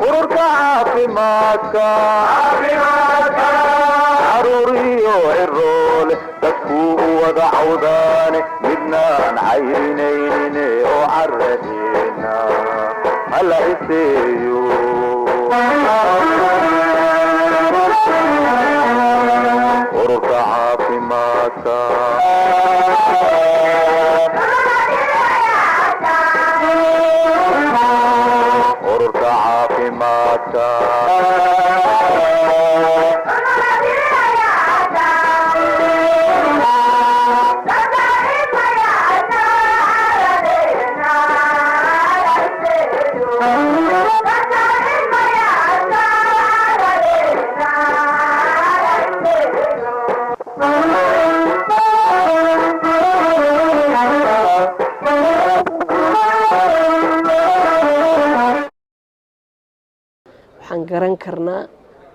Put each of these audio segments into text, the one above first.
ururka caafimaadka caruuriyo ciroole dadkuu u wada cawdaane midnaan cayrinayne oo caradeena hala iseeyo ururka caafimaadka ururka caafimaadka waxaan garan karnaa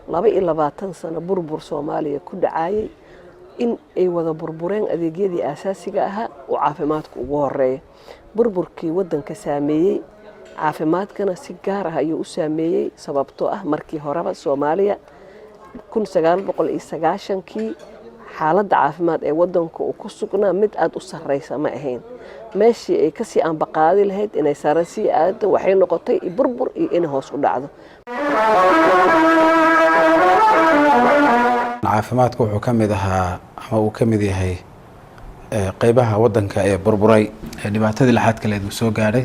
22 sano burbur Soomaaliya ku dhacayay in ay wada burbureen adeegyadii aasaasiga ahaa oo caafimaadku ugu horeeyay burburkii wadanka saameeyay caafimaadkana si gaar ah ayuu u saameeyay sababtoo ah markii horeba Soomaaliya 1990kii xaaladda caafimaad ee wadanka uu ku sugnaa mid aad u sareysa ma ahayn meeshii ay ka sii anbaqaadi lahayd inay sare sii aado waxay noqotay burbur iyo in hoos u dhacdo caafimaadku wuxuu ka mid ahaa ama uu ka mid yahay qaybaha wadanka ee burburay ee dhibaatadii laxaad kale uu soo gaaray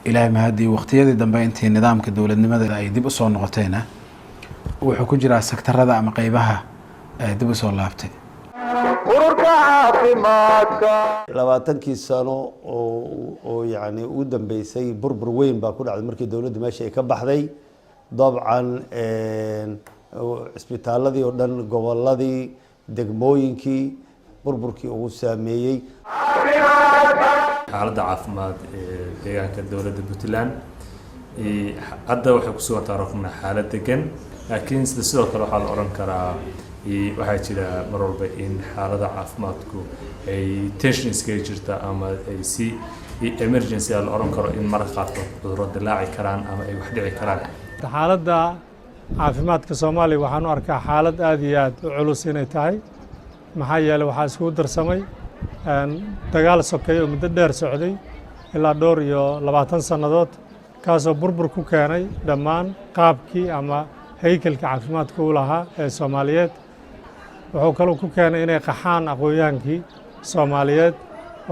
ilaahay mahadii waqtiyadii dambe intii nidaamka dawladnimada ay dib u soo noqotayna wuxuu ku jiraa sektarada ama qaybaha dib u soo laabtay ururka caafimaadka 20 sano oo yani ugu dambeysay burbur weyn baa ku dhacday markii dawladdu meesha ay ka baxday dabcan isbitaaladii oo dhan goboladii degmooyinkii burburkii ugu saameeyay xaaladda caafimaad ee deegaanka dawladda Puntland hadda waxay ku soo taariikhnaa xaalad degan laakiin sidoo kale waxa la oran karaa waxaa jira mar walba in xaaladda caafimaadku ay tension iska jirta ama ay si emergency la oran karo in marka qaarkood cudurro dilaaci karaan ama ay wax dhici karaan xaaladda caafimaadka Soomaaliya waxaan u arkaa xaalad aad iyo aad u culus inay tahay maxaa yeelay waxa isku darsamay dagaal sokeey oo muddo dheer socday ilaa dhowr iyo 20 sanadood kaasoo burbur ku keenay dhammaan qaabkii ama haykalka caafimaadka u lahaa ee Soomaaliyeed wuxuu kaloo ku keenay inay qaxaan aqoonyahaankii Soomaaliyeed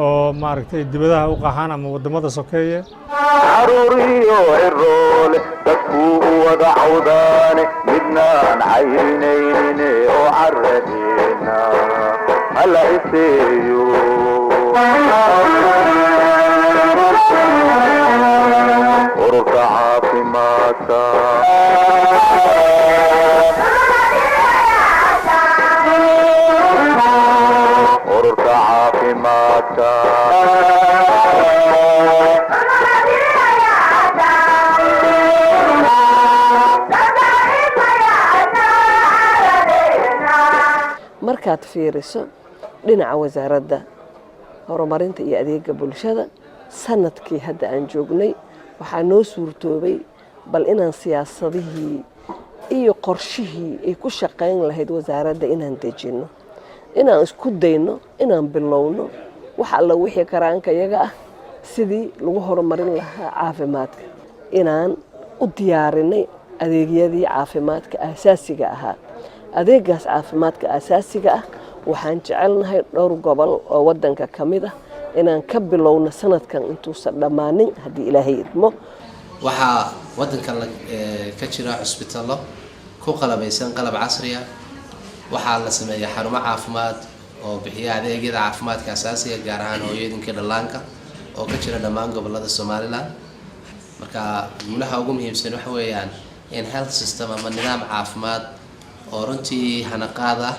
oo maaragtay dibadaha u qaxaan ama wadamada sokeeye caruuriyo ciroole dadkuu u wada cawdaane midnaan cayrinayne oo caradeena hala iseeyo ururka caafimaadka ururka caafimaadka markaad fiiriso dhinaca wasaaradda horumarinta iyo adeega bulshada sanadkii hadda aan joognay waxaa noo suurtoobay bal inaan siyaasadihii iyo qorshihii ay ku shaqayn lahayd wasaaradda inaan dejino inaan isku dayno inaan bilowno wax alla wixii karaanka yaga ah sidii lagu horumarin lahaa caafimaadka inaan u diyaarinay adeegyadii caafimaadka aasaasiga ahaa adeegaas caafimaadka aasaasiga ah waxaan jecelnahay dhowr gobol oo wadanka kamid ah inaan ka bilowno sanadkan intuusan dhammaanin haddii ilaahay idmo waxaa wadanka ka jira cusbitalo ku qalabaysan qalab casri ah waxaa la sameeyaa xarumo caafimaad oo bixiya adeegyada caafimaadka aasaasiga gaar ahaan hooyooyinka dhallaanka oo ka jira dhammaan gobolada Somaliland marka guulaha ugu muhiimsan waxa weeyaan in health system ama nidaam caafimaad oo runtii hanaqaad ah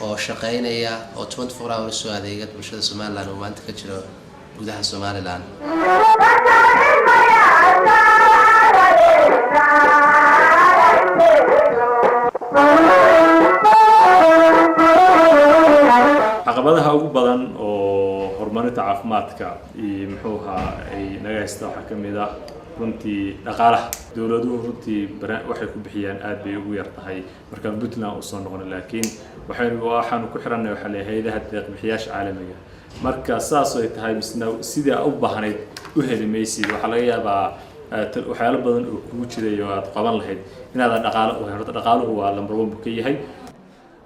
oo shaqeynaya oo 24 hours soo adeegad bulshada Somaliland oo maanta ka jira gudaha Somaliland caqabadaha ugu badan oo horumarinta caafimaadka iyo muxuu ahaa ay naga haysta waxaa ka mid ah runtii dhaqaalaha dowladuhu runtii waxay ku bixiyaan aad bay ugu yar tahay markaan Puntland u soo noqono laakiin waxaanu ku xiranay waxa la hay'adaha deeq bixiyaasha caalamiga marka saas ay tahay misna sidii u baahnayd u heli maysid waxa laga yaabaa waxyaalo badan oo kugu jiray oo aad qaban lahayd inaad dhaqaale u helo dhaqaaluhu waa lambar 1 ka yahay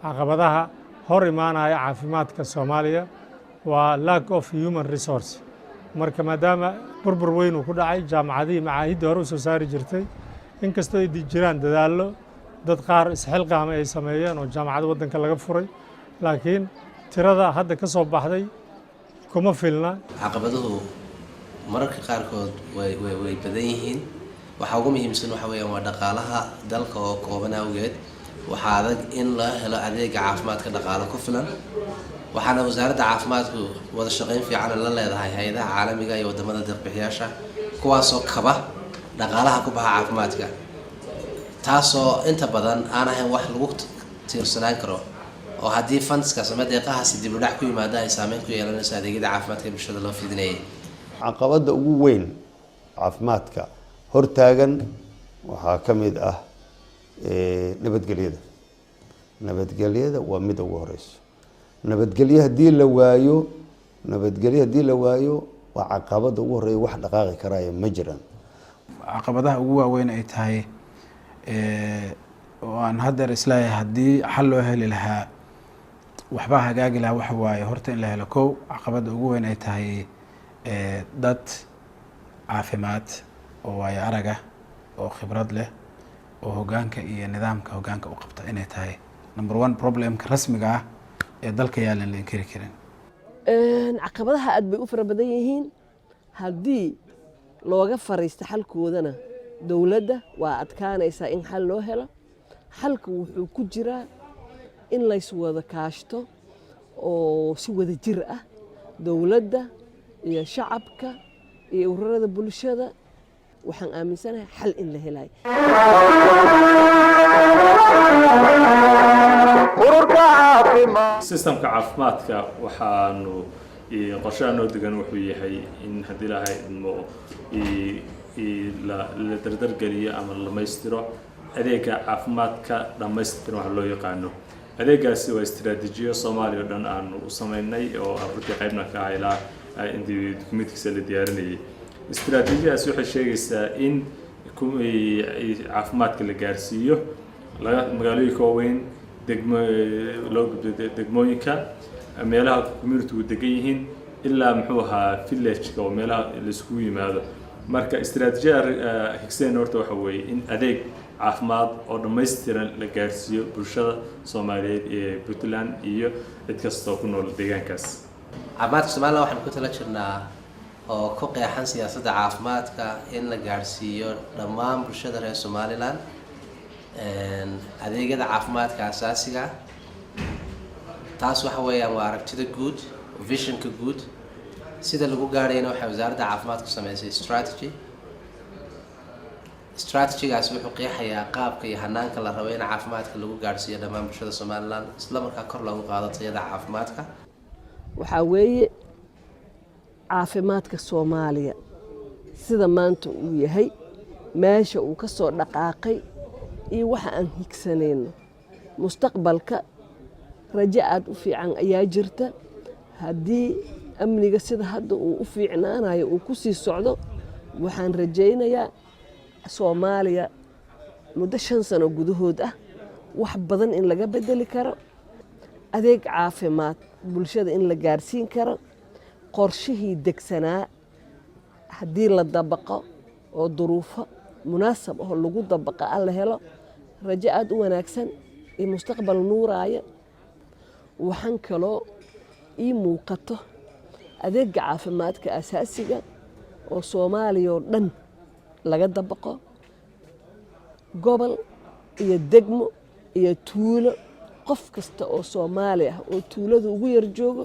caqabadaha hor imaanaya caafimaadka Soomaaliya waa lack of human resource marka maadaama burbur weyn uu ku dhacay jaamacadii macaahid hore u soo saari jirtay inkastoo ay jiraan dadaallo dad qaar isxilqaam ay sameeyeen oo jaamacad wadanka laga furay laakiin tirada hadda ka soo baxday kuma filna caqabaduhu mararka qaarkood way badan yihiin waxa ugu muhiimsan waxa weeyaan waa dhaqaalaha dalka oo kooban awgeed waxa adag in la helo adeeg caafimaadka dhaqaale ku filan waxaana wasaaradda caafimaadku wada shaqayn fiican la leedahay hay'adaha caalamiga iyo wadamada deeq bixiyaasha kuwaas oo kaba dhaqaalaha ku baxa caafimaadka taasoo inta badan aan ahayn wax lagu tiirsanaan karo oo haddii fundskaas ama deeqahaasi dib u dhac ku yimaada ay saameyn ku yeelanayso adeegyada caafimaadka bulshada loo fidinayay caqabada ugu weyn caafimaadka hortaagan waxaa ka mid ah nabadgelyada waa mid ugu horeyso nabadgelyo haddii la waayo waa caqabada ugu horeeya wax dhaqaaqi karaya ma jiraan caqabadaha ugu waaweyn ay tahay oo aan haddeer islaayahay haddii xal loo heli lahaa waxbaa hagaagi lahaa waxa waaye horta in la helo kow caqabada ugu weyn ay tahay dad caafimaad oo waayo araga oo khibrad leh oo hoggaanka iyo nidaamka hoggaanka u qabta inay tahay number 1 problemka rasmiga ah ee dalka yaalan la inkiri karin caqabadaha aad bay u fara badan yihiin haddii looga fariisto xalkoodana dowladda waa adkaanaysaa in xal loo helo xalka wuxuu ku jiraa in lays wada kaashto oo si wada jir ah dowladda iyo shacabka iyo ururada bulshada waxaan aaminsanahay xal in la helayo systemka caafimaadka waxaanu qorshaha noo degan wuxuu yahay in haddii lahay la dardargeliyo ama la dhammaystiro adeega caafimaadka dhammaystiran waxa loo yaqaano adeegaasi waa istiraatiijiyo Soomaaliya oo dhan aanu u sameynay oo runtii qaybna ka ah ilaa intii dukumeentigiisa la diyaarinayay istiraatiijiyadaasi waxay sheegaysaa in caafimaadka la gaarsiiyo magaalooyinka waaweyn degmooyinka meelaha community-gu degan yihiin ilaa muxuu ahaa village-ka oo meelaha la isugu yimaado marka istiraatiijiyada higseen horta waxa weeye in adeeg caafimaad oo dhammaystiran la gaarsiiyo bulshada Soomaaliyeed ee Puntland iyo cid kasta oo ku nool deegaankaas caafimaadka Soomaaliland waxaan ku tala jirnaa oo ku qeexan siyaasadda caafimaadka in la gaarsiiyo dhammaan bulshada reer Soomaaliland adeegyada caafimaadka asaasiga taas waxa weeyaan waa aragtida guud visionka guud sida lagu gaarayna waxa wasaaradda caafimaadku sameysay strategy-gaas wuxuu qeexayaa qaabka iyo hanaanka la rabo in caafimaadka lagu gaarsiiyo dhammaan bulshada Soomaaliland isla markaa kor loogu qaado tayada caafimaadka waxaa weeye caafimaadka Soomaaliya sida maanta uu yahay meesha uu ka soo dhaqaaqay iyo waxa aan higsanayno mustaqbalka rajo aad u fiican ayaa jirta haddii amniga sida hadda uu u fiicnaanayo uu ku sii socdo waxaan rajaynayaa Soomaaliya muddo 5 sano gudahood ah wax badan in laga bedeli karo adeeg caafimaad bulshada in la gaarsiin karo qorshihii degsanaa haddii la dabaqo oo duruufo munaasab ah lagu dabaqa la helo rajo aad u wanaagsan iyo mustaqbal nuuraya waxaan kaloo ii muuqato adeega caafimaadka asaasiga oo Soomaaliya oo dhan laga dabaqo gobol iyo degmo iyo tuulo qof kasta oo Soomaali ah oo tuulada ugu yar joogo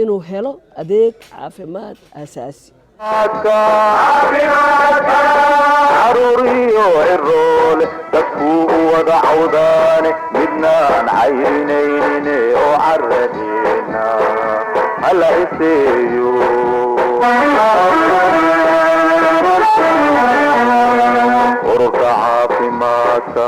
inuu helo adeeg caafimaad asaasi caruuriyo ciroole dadkuu wada cawdaane midnaan caynayne oo caradeena hala iseeyo ururka caafimaadka